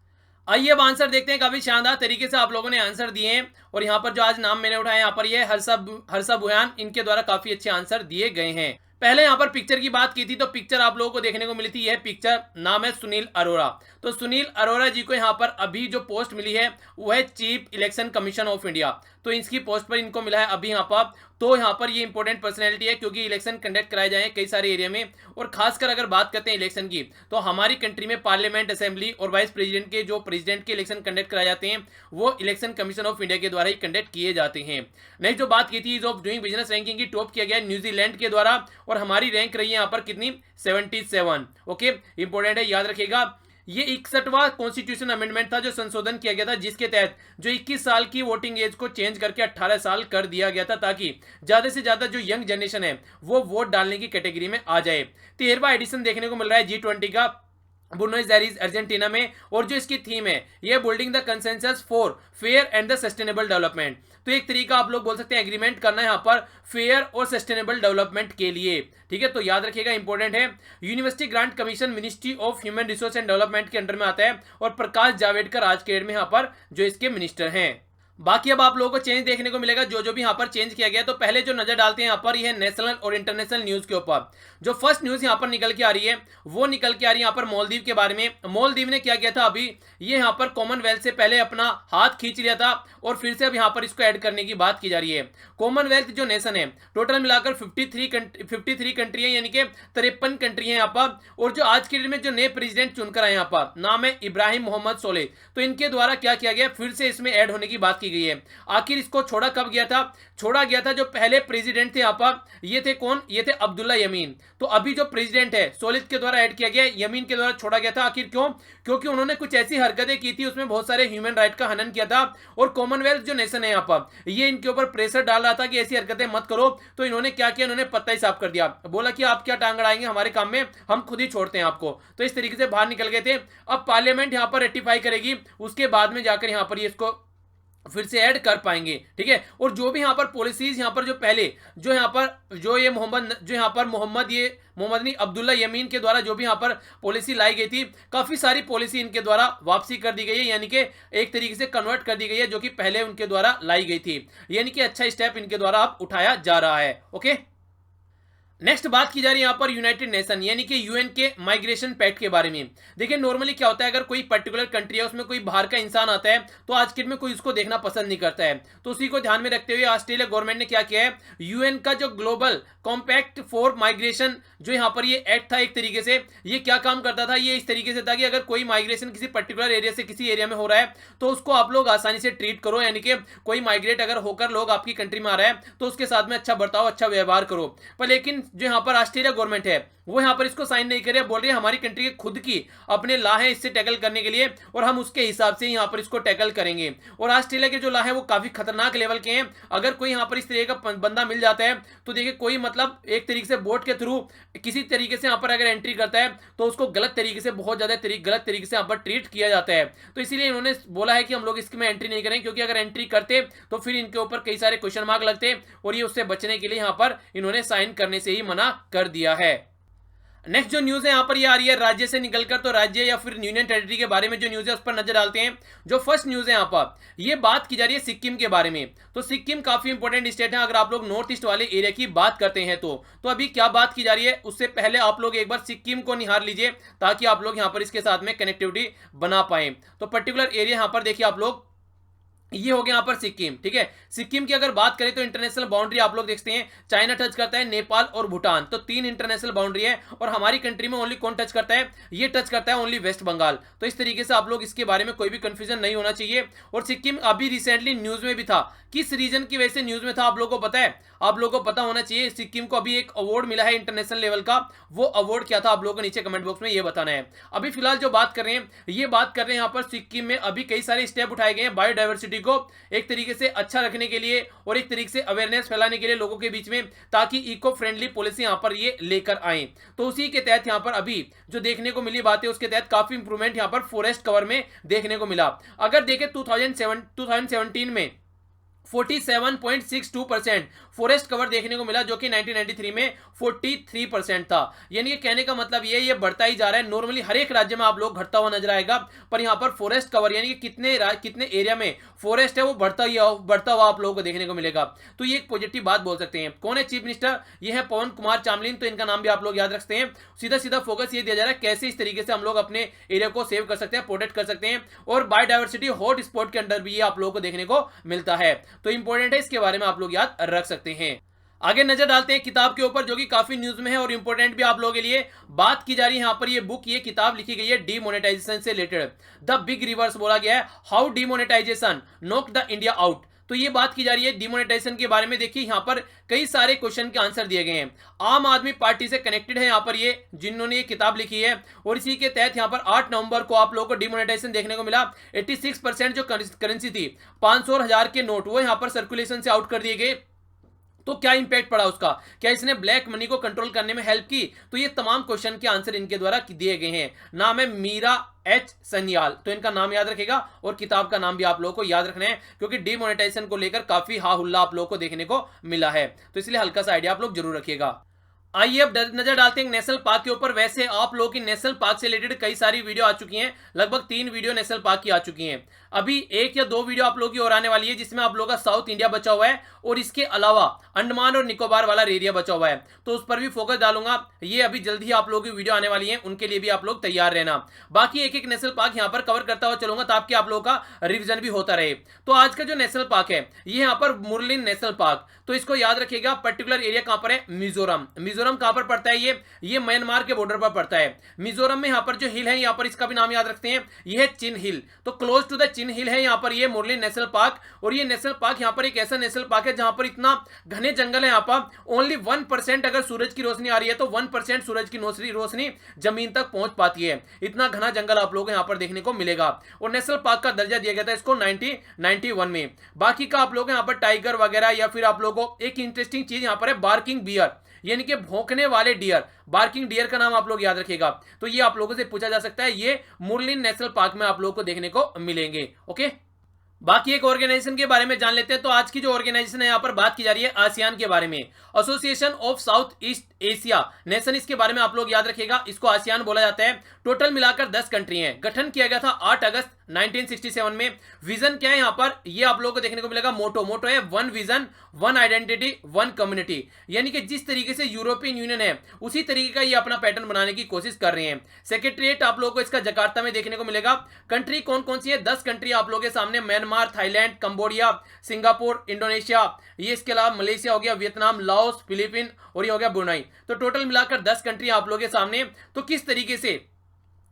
आइए अब आंसर देखते हैं। काफी शानदार तरीके से आप लोगों ने आंसर दिए हैं, और यहाँ पर जो आज नाम मैंने उठाया यहाँ पर ये हर्षा बुहान, इनके द्वारा काफी अच्छे आंसर दिए गए हैं। पहले यहाँ पर पिक्चर की बात की थी, तो पिक्चर आप लोगों को देखने को मिली थी। यह पिक्चर नाम है सुनील अरोड़ा। तो सुनील अरोड़ा जी को यहाँ पर अभी जो पोस्ट मिली है वो है chief election commission of India. तो इसकी पोस्ट पर इनको मिला है अभी यहाँ पर तो यहाँ पर ये इंपॉर्टेंट पर्सनैलिटी है, क्योंकि इलेक्शन कंडक्ट कराए जाए कई सारे एरिया में। और खासकर अगर बात करते हैं इलेक्शन की, तो हमारी कंट्री में पार्लियामेंट, असेंबली और वाइस प्रेसिडेंट के जो प्रेसिडेंट के इलेक्शन कंडक्ट कराए जाते हैं वो इलेक्शन कमीशन ऑफ इंडिया के द्वारा ही कंडक्ट किए जाते हैं। नेक्स्ट जो बात की थी, ease of doing business ranking की टॉप किया गया न्यूजीलैंड के द्वारा, और हमारी रैंक रही है यहाँ पर कितनी, 77। ओके, इंपॉर्टेंट है, याद रखिएगा। ये 61वां कॉन्स्टिट्यूशन अमेंडमेंट था जो संशोधन किया गया था, जिसके तहत जो 21 साल की वोटिंग एज को चेंज करके 18 साल कर दिया गया था, ताकि ज्यादा से ज्यादा जो यंग जनरेशन है वो वोट डालने की कैटेगरी में आ जाए। 13वां एडिशन देखने को मिल रहा है G20 का, बुनोस एयर्स अर्जेंटीना में, और जो इसकी थीम है ये building the consensus for fair and the sustainable development. तो एक तरीका आप लोग बोल सकते हैं एग्रीमेंट करना है यहाँ पर फेयर और सस्टेनेबल डेवलपमेंट के लिए, ठीक है। तो याद रखिएगा, इंपॉर्टेंट है। University grant commission ministry of human resource and development के अंडर में आता है, और प्रकाश जावड़ेकर आज के डेट में यहाँ पर जो इसके मिनिस्टर हैं। बाकी अब आप लोगों को चेंज देखने को मिलेगा, जो भी यहाँ पर चेंज किया गया। तो पहले जो नजर डालते हैं यहाँ पर, यह नेशनल और इंटरनेशनल न्यूज के ऊपर। जो फर्स्ट न्यूज यहाँ पर निकल के आ रही है वो निकल के आ रही है यहाँ पर मालदीव के बारे में। मालदीव ने क्या किया था, अभी ये यहाँ पर कॉमनवेल्थ से पहले अपना हाथ खींच लिया था, और फिर से अब यहाँ पर इसको ऐड करने की बात की जा रही है। कॉमनवेल्थ जो नेशन है, टोटल मिलाकर 53 कंट्री है, यानी कि 53 कंट्री है यहाँ पर। और जो आज के दिन में जो नए प्रेसिडेंट चुनकर आए यहाँ पर, नाम है इब्राहिम मोहम्मद सोलेह। तो इनके द्वारा क्या किया गया, फिर से इसमें ऐड होने की बात की गई है। आखिर इसको छोड़ा कब गया था, छोड़ा गया था जो पहले प्रेसिडेंट थे यहाँ पर, ये थे कौन, ये थे अब्दुल्ला यमीन। तो अभी जो प्रेसिडेंट है सोलिह के द्वारा ऐड किया गया, यमीन के द्वारा छोड़ा गया था। आखिर क्यों, क्योंकि उन्होंने कुछ ऐसी हरकतें की थी, उसमें बहुत सारे ह्यूमन राइट का हनन किया था, और कॉमनवेल्थ जो नेशन है यहाँ पर ये इनके ऊपर प्रेशर डाल रहा था कि ऐसी हरकतें मत करो। तो इन्होंने क्या किया, इन्होंने पत्ता ही साफ कर दिया, बोला कि आप क्या टांग अड़ाएंगे हमारे काम में, हम खुद ही छोड़ते हैं आपको। तो इस तरीके से बाहर निकल गए थे। अब पार्लियामेंट यहाँ पर रेटिफाई करेगी, उसके बाद में जाकर यहाँ पर ये इसको फिर से ऐड कर पाएंगे, ठीक है। और जो भी यहाँ पर पॉलिसीज यहाँ पर जो पहले जो यहाँ पर जो ये मोहम्मद नहीं अब्दुल्ला यमीन के द्वारा जो भी यहाँ पर पॉलिसी लाई गई थी, काफी सारी पॉलिसी इनके द्वारा वापसी कर दी गई है, यानी कि एक तरीके से कन्वर्ट कर दी गई है, जो कि पहले उनके द्वारा लाई गई थी। यानी कि अच्छा स्टेप इनके द्वारा अब उठाया जा रहा है। ओके, नेक्स्ट बात की जा रही है यहाँ पर यूनाइटेड नेशन यानी कि यूएन के माइग्रेशन पैक्ट के बारे में। देखिए नॉर्मली क्या होता है, अगर कोई पर्टिकुलर कंट्री है उसमें कोई बाहर का इंसान आता है तो आज के दिन में कोई उसको देखना पसंद नहीं करता है। तो उसी को ध्यान में रखते हुए ऑस्ट्रेलिया गवर्नमेंट ने क्या किया है, यूएन का जो ग्लोबल कॉम्पैक्ट फॉर माइग्रेशन जो यहाँ पर ये एक्ट था, एक तरीके से ये क्या काम करता था, ये इस तरीके से था कि अगर कोई माइग्रेशन किसी पर्टिकुलर एरिया से किसी एरिया में हो रहा है तो उसको आप लोग आसानी से ट्रीट करो, यानी कि कोई माइग्रेट अगर होकर लोग आपकी कंट्री में आ रहा है तो उसके साथ में अच्छा बर्ताव, अच्छा व्यवहार करो। पर लेकिन जो यहाँ पर ऑस्ट्रेलिया गवर्नमेंट है वो यहाँ पर इसको साइन नहीं करे, बोल रही है हमारी कंट्री के खुद की अपने लॉ है इससे टैकल करने के लिए और हम उसके हिसाब से यहाँ पर इसको टैकल करेंगे। और ऑस्ट्रेलिया के जो लॉ है वो काफी खतरनाक लेवल के हैं। अगर कोई यहाँ पर इस तरीके का बंदा मिल जाता है तो देखिए कोई मतलब एक तरीके से बोट के थ्रू किसी तरीके से यहाँ पर अगर एंट्री करता है तो उसको गलत तरीके से, बहुत ज्यादा गलत तरीके से यहाँ पर ट्रीट किया जाता है। तो इसीलिए इन्होंने बोला है कि हम लोग इसमें एंट्री नहीं करें, क्योंकि अगर एंट्री करते तो फिर इनके ऊपर कई सारे क्वेश्चन मार्क लगते और ये उससे बचने के लिए यहाँ पर इन्होंने साइन करने से ही मना कर दिया है। नेक्स्ट जो न्यूज है यहाँ पर ये आ रही है राज्य से निकलकर, तो राज्य या फिर यूनियन टेरिटरी के बारे में जो न्यूज है उस पर नजर डालते हैं। जो फर्स्ट न्यूज है यहाँ पर ये बात की जा रही है सिक्किम के बारे में। तो सिक्किम काफी इंपॉर्टेंट स्टेट है अगर आप लोग नॉर्थ ईस्ट वाले एरिया की बात करते हैं तो अभी क्या बात की जा रही है उससे पहले आप लोग एक बार सिक्किम को निहार लीजिए ताकि आप लोग यहाँ पर इसके साथ में कनेक्टिविटी बना पाए। तो पर्टिकुलर एरिया यहाँ पर देखिए आप लोग, ये हो गया यहाँ पर सिक्किम, ठीक है। सिक्किम की अगर बात करें तो इंटरनेशनल बाउंड्री आप लोग देखते हैं चाइना टच करता है, नेपाल और भूटान, तो 3 इंटरनेशनल बाउंड्री है। और हमारी कंट्री में ओनली कौन टच करता है, ये टच करता है ओनली वेस्ट बंगाल। तो इस तरीके से आप लोग इसके बारे में कोई भी कंफ्यूजन नहीं होना चाहिए। और सिक्किम अभी रिसेंटली न्यूज में भी था, किस रीजन की वजह से न्यूज में था आप लोगों को पता है, आप लोगों को पता होना चाहिए। सिक्किम को अभी एक अवार्ड मिला है इंटरनेशनल लेवल का, वो अवार्ड क्या था आप लोगों को नीचे कमेंट बॉक्स में ये बताना है। अभी फिलहाल जो बात कर रहे हैं ये बात कर रहे हैं यहाँ पर सिक्किम में अभी कई सारे स्टेप उठाए गए हैं बायोडाइवर्सिटी को एक तरीके से अच्छा रखने के लिए और एक तरीके से अवेयरनेस फैलाने के लिए लोगों के बीच में, ताकि इको फ्रेंडली पॉलिसी यहाँ पर ये लेकर आए। तो उसी के तहत यहाँ पर अभी जो देखने को मिली बात है उसके तहत काफी इंप्रूवमेंट यहाँ पर फॉरेस्ट कवर में देखने को मिला। अगर देखें 2017 में 47.62% फॉरेस्ट कवर देखने को मिला, जो कि 1993 में 43% था। यानी कि कहने का मतलब ये बढ़ता ही जा रहा है। नॉर्मली हर एक राज्य में आप लोग घटता हुआ नजर आएगा, पर यहाँ पर फॉरेस्ट कवर यानी कि कितने एरिया में फॉरेस्ट है वो बढ़ता हुआ आप लोगों को देखने को मिलेगा। तो ये एक पॉजिटिव बात बोल सकते हैं। कौन है चीफ मिनिस्टर, ये है पवन कुमार चामलिन। तो इनका नाम भी आप लोग याद रखते हैं। सीधा फोकस ये दिया जा रहा है कैसे इस तरीके से हम लोग अपने एरिया को सेव कर सकते हैं, प्रोटेक्ट कर सकते हैं। और बायोडाइवर्सिटी हॉट स्पॉट के अंदर भी ये आप लोगों को देखने को मिलता है। तो इंपॉर्टेंट है, इसके बारे में आप लोग याद रख सकते हैं। करते हैं। आगे नजर डालते हैं किताब के ऊपर, जो कि काफी न्यूज में है और इंपॉर्टेंट भी आप लोगों के लिए। बात की जा रही है यहाँ पर, ये बुक, ये किताब लिखी गई है डीमोनेटाइजेशन से रिलेटेड। द बिग रिवर्स बोला गया है, how demonetisation knock the India out. तो ये बात की जा रही है डिमोनेटाइजेशन के बारे में। देखिए यहाँ पर कई सारे क्वेश्चन के आंसर दिए गए हैं। आम आदमी पार्टी से कनेक्टेड है यहाँ पर ये जिन्होंने ये किताब लिखी है, और इसी के तहत यहाँ पर 8 नवंबर को आप लोगों को डिमोनेटाइजेशन देखने को मिला। 86% जो करेंसी थी 500 और 1000 के नोट, वो यहाँ पर सर्कुलेशन से आउट कर दिए गए। तो क्या इंपैक्ट पड़ा उसका, क्या इसने ब्लैक मनी को कंट्रोल करने में हेल्प की? तो ये तमाम क्वेश्चन के आंसर इनके द्वारा दिए गए हैं। नाम है मीरा एच सन्याल, तो इनका नाम याद रखेगा और किताब का नाम भी आप लोगों को याद रखना है, क्योंकि डिमोनेटाइजेशन को लेकर काफी हा हुल्ला आप लोगों को देखने को मिला है, तो इसलिए हल्का सा आइडिया आप लोग जरूर रखिएगा। आइए अब नजर डालते हैं नेशनल पार्क के ऊपर। वैसे आप लोगों की नेशनल पार्क से रिलेटेड कई सारी वीडियो आ चुकी हैं, लगभग 3 वीडियो नेशनल पार्क की आ चुकी हैं। अभी 1 या 2 वीडियो आप लोगों की और आने वाली है, जिसमें आप लोगों का साउथ इंडिया बचा हुआ है और इसके अलावा अंडमान और निकोबार वाला एरिया बचा हुआ है, तो उस पर भी फोकस डालूंगा। ये अभी जल्द ही आप लोगों की वीडियो आने वाली है, उनके लिए भी आप लोग तैयार रहना। बाकी एक एक नेशनल पार्क यहाँ पर कवर करता हुआ चलूंगा, ताकि आप लोगों का रिविजन भी होता रहे। तो आज का जो नेशनल पार्क है, ये यहाँ पर मुरलिन नेशनल पार्क, तो इसको याद रखिएगा। पर्टिकुलर एरिया कहां पर है? मिजोरम। मिजोरम कहां पर पड़ता है? ये म्यांमार के बॉर्डर पर पड़ता है। मिजोरम में यहां पर जो हिल है, यहां पर इसका भी नाम याद रखते हैं, ये है चिन हिल। तो क्लोज टू द चिन हिल है यहां पर ये मुरलिन नेशनल पार्क। और ये नेशनल पार्क यहां पर एक ऐसा नेशनल पार्क है जहां पर इतना घने जंगल है, यहां पर ओनली 1% अगर सूरज की रोशनी आ रही है तो 1% सूरज की रोशनी जमीन तक पहुंच पाती है। इतना घना जंगल आप लोगों को यहां पर देखने को मिलेगा। और नेशनल पार्क का दर्जा दिया गया था इसको 1991 में। बाकी का आप लोग यहां पर टाइगर वगैरह, या फिर आप लोगों को एक इंटरेस्टिंग चीज यहां पर है बार्किंग बियर, यानी कि भौंकने वाले डियर। बार्किंग डियर का नाम आप लोग याद रखिएगा, तो ये आप लोगों से पूछा जा सकता है। ये मुरलिन नेशनल पार्क में आप लोगों को देखने को मिलेंगे। ओके, बाकी एक ऑर्गेनाइजेशन के बारे में जान लेते हैं। तो आज की जो ऑर्गेनाइजेशन है, यहां पर बात की जा रही है आसियान के बारे में, association of south east Asia nation. इसके बारे में आप लोग याद रखिएगा, इसको आसियान बोला जाता है। टोटल मिलाकर 10 कंट्री हैं। गठन किया गया था 8 अगस्त 1967 में। विजन क्या है यहां पर, ये आप लोगों को देखने को मिलेगा। मोटो है one vision one identity one community, यानी कि जिस तरीके से यूरोपियन यूनियन है, उसी तरीके का ये अपना पैटर्न बनाने की कोशिश कर रहे हैं। सेक्रेटरीट आप लोगों को इसका जकार्ता में देखने को मिलेगा। कंट्री कौन कौन सी है? 10 कंट्री आप लोगों के सामने, Myanmar, Thailand, Cambodia, Singapore, Indonesia, ये इसके अलावा मलेशिया हो गया, वियतनाम, लाओस, फिलीपीन और ये हो गया ब्रुनाई। तो टोटल मिलाकर 10 कंट्री आप लोगों के सामने। तो किस तरीके से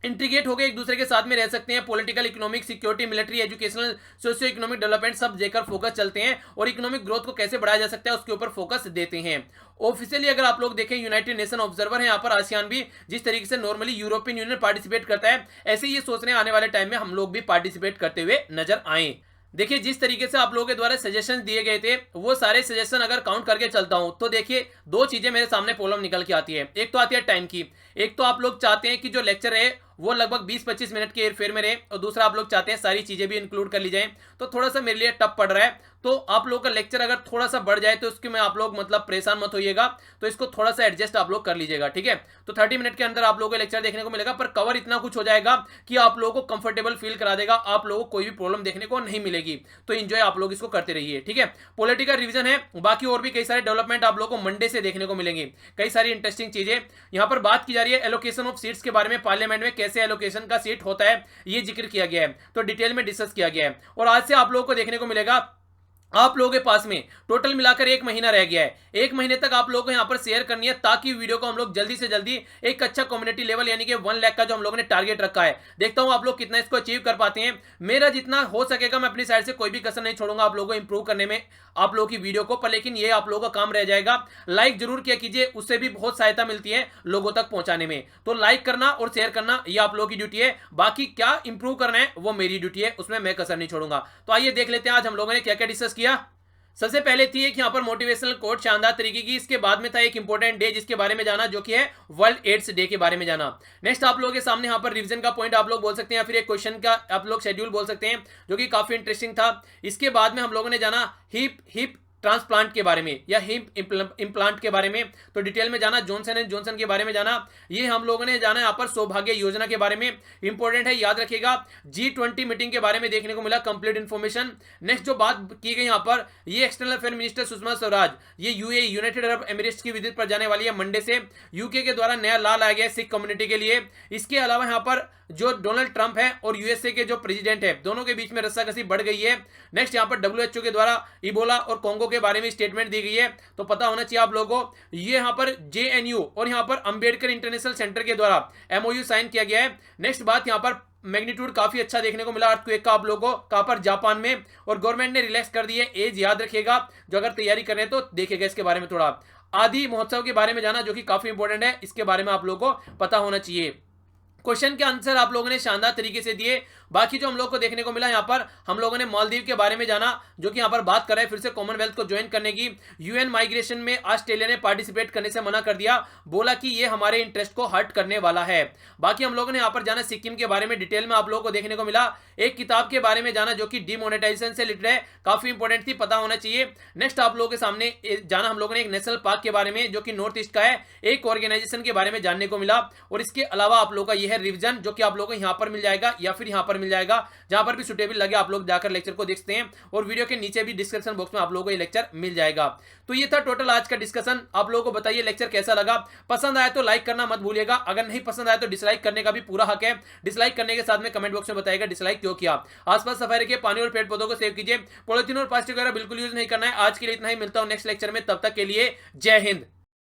इंटीग्रेट हो गए, एक दूसरे के साथ में रह सकते हैं, political, economic, security, military, educational, socio economic development सब देकर फोकस चलते हैं, और इकोनॉमिक ग्रोथ को कैसे बढ़ाया जा सकता है उसके ऊपर फोकस देते हैं। ऑफिशियली अगर आप लोग देखें, यूनाइटेड नेशन ऑब्जर्वर है यहाँ पर आसियान भी। जिस तरीके से नॉर्मली यूरोपियन यूनियन पार्टिसिपेट करता है, ऐसे ये सोच रहे हैं आने वाले टाइम में हम लोग भी पार्टिसिपेट करते हुए नजर आए। देखिए जिस तरीके से आप लोगों के द्वारा सजेशन दिए गए थे, वो सारे सजेशन अगर काउंट करके चलता हूं, तो देखिए 2 चीजें मेरे सामने प्रॉब्लम निकल के आती है। एक तो आती है टाइम की। एक तो आप लोग चाहते हैं कि जो लेक्चर है वो लगभग 20-25 मिनट के हेरफेर में रहे, और दूसरा आप लोग चाहते हैं सारी चीजें भी इंक्लूड कर ली जाए, तो थोड़ा सा मेरे लिए टफ पड़ रहा है। तो आप लोगों का लेक्चर अगर थोड़ा सा बढ़ जाए तो उसके में आप लोग मतलब परेशान मत होइएगा, तो इसको थोड़ा सा एडजस्ट आप लोग कर लीजिएगा, ठीक है। तो 30 मिनट के अंदर आप लोगों को लेक्चर देखने को मिलेगा, पर कवर इतना कुछ हो जाएगा कि आप लोगों को कंफर्टेबल फील करा देगा, आप लोगों को कोई भी प्रॉब्लम देखने को नहीं मिलेगी। तो एंजॉय आप लोग इसको करते रहिए, ठीक है। पॉलिटिकल रिवीजन है, बाकी और भी कई सारे डेवलपमेंट आप लोगों को मंडे से देखने को मिलेंगे। कई सारी इंटरेस्टिंग चीजें यहाँ पर बात की जा रही है। एलोकेशन ऑफ सीट्स के बारे में, पार्लियामेंट में कैसे एलोकेशन का सीट होता है ये जिक्र किया गया है, तो डिटेल में डिस्कस किया गया है। और आज से आप लोगों को देखने को मिलेगा, आप लोगों के पास में टोटल मिलाकर 1 महीना रह गया है। 1 महीने तक आप लोगों को यहां पर शेयर करनी है, ताकि वीडियो को हम लोग जल्दी से जल्दी एक अच्छा कम्युनिटी लेवल, यानी कि 1 लाख का जो हम लोगों ने टारगेट रखा है, देखता हूं आप लोग कितना इसको अचीव कर पाते हैं। मेरा जितना हो सकेगा मैं अपनी साइड से कोई भी कसर नहीं छोड़ूंगा आप लोगों को इंप्रूव करने में आप लोगों की वीडियो को, पर लेकिन ये आप लोगों का काम रह जाएगा। लाइक जरूर किया कीजिए, उससे भी बहुत सहायता मिलती है लोगों तक पहुंचाने में। तो लाइक करना और शेयर करना ये आप लोगों की ड्यूटी है, बाकी क्या इंप्रूव करना है वो मेरी ड्यूटी है, उसमें मैं कसर नहीं छोड़ूंगा। तो आइए देख लेते हैं आज हम लोगों ने क्या क्या डिस्कस किया। सबसे पहले थी एक यहाँ पर मोटिवेशनल कोट शानदार तरीके की। इसके बाद में था एक इंपॉर्टेंट डे जिसके बारे में जाना, जो कि है वर्ल्ड एड्स डे के बारे में जाना। नेक्स्ट आप लोगों के सामने यहाँ पर रिवीजन का पॉइंट आप लोग बोल सकते हैं, या फिर एक क्वेश्चन का आप लोग शेड्यूल बोल सकते हैं, जो कि काफी इंटरेस्टिंग था। इसके बाद में हम लोगों ने जाना हिप ट्रांसप्लांट के बारे में, या हिप इम्प्लांट के बारे में, तो डिटेल में जाना। जॉनसन एंड जॉनसन के बारे में जाना। ये हम लोगों ने जाना यहाँ पर सौभाग्य योजना के बारे में, इंपॉर्टेंट है याद रखिएगा। G20 मीटिंग के बारे में देखने को मिला कंप्लीट इन्फॉर्मेशन। नेक्स्ट जो बात की गई यहाँ पर, ये external affair minister Sushma Swaraj, ये यूएई यूनाइटेड अरब एमिरेट्स की विजिट पर जाने वाली है मंडे से। यूके के द्वारा नया लॉ लाया गया है सिख कम्युनिटी के लिए। इसके अलावा यहाँ पर जो डोनाल्ड ट्रंप है और यूएसए के जो प्रेसिडेंट है, दोनों के बीच में रस्साकसी बढ़ गई है। नेक्स्ट यहाँ पर WHO के द्वारा इबोला और कोंगो बैंकों के बारे में स्टेटमेंट दी गई है, तो पता होना चाहिए आप लोगों को, ये यहाँ पर JNU और यहाँ पर अंबेडकर इंटरनेशनल सेंटर के द्वारा MOU साइन किया गया है। नेक्स्ट बात, यहाँ पर मैग्नीट्यूड काफी अच्छा देखने को मिला अर्थक्वेक का आप लोगों को, कहां पर, जापान में, और गवर्नमेंट ने रिलैक्स कर दी है एज, याद रखिएगा जो अगर तैयारी कर रहे हैं तो देखिएगा इसके बारे में थोड़ा। आदि महोत्सव के बारे में जाना जो कि काफी इंपॉर्टेंट है, इसके बारे में आप लोगों को पता होना चाहिए। क्वेश्चन के आंसर आप लोगों ने शानदार तरीके से दिए। बाकी जो हम लोग को देखने को मिला, यहाँ पर हम लोगों ने मालदीव के बारे में जाना जो कि यहाँ पर बात कर रहा है फिर से कॉमनवेल्थ को ज्वाइन करने की। यूएन माइग्रेशन में ऑस्ट्रेलिया ने पार्टिसिपेट करने से मना कर दिया, बोला कि ये हमारे इंटरेस्ट को हर्ट करने वाला है। बाकी हम लोगों ने यहाँ पर जाना सिक्किम के बारे में, डिटेल में आप लोगों को देखने को मिला। एक किताब के बारे में जाना जो कि डिमोनेटाइजेशन से रिलेटेड है, काफी इंपॉर्टेंट थी, पता होना चाहिए। नेक्स्ट आप लोगों के सामने जाना हम लोगों ने एक नेशनल पार्क के बारे में जो कि नॉर्थ ईस्ट का है, एक ऑर्गेनाइजेशन के बारे में जानने को मिला। और इसके अलावा आप लोगों का यह है रिविजन जो कि आप लोगों को यहाँ पर मिल जाएगा या फिर यहाँ पर मिल जाएगा, जहां पर भी सुटेबल लगे आप लोग जाकर लेक्चर को देख सकते हैं, और वीडियो के नीचे भी डिस्क्रिप्शन बॉक्स में आप लोगों को ये लेक्चर मिल जाएगा। तो ये था टोटल आज का डिस्कशन। आप लोगों को बताइए लेक्चर कैसा लगा, पसंद आया तो लाइक करना मत भूलिएगा, अगर नहीं पसंद आया तो डिसलाइक करने का भी पूरा हक है। डिसलाइक करने के साथ में कमेंट बॉक्स में बताइएगा डिसलाइक क्यों किया। आसपास सफाई रखिए, पानी और पेड़ पौधों को सेव कीजिए, पॉलिथीन और प्लास्टिक वगैरह बिल्कुल यूज नहीं करना है। आज के लिए इतना ही, मिलता हूं नेक्स्ट लेक्चर में, तब तक के लिए जय हिंद।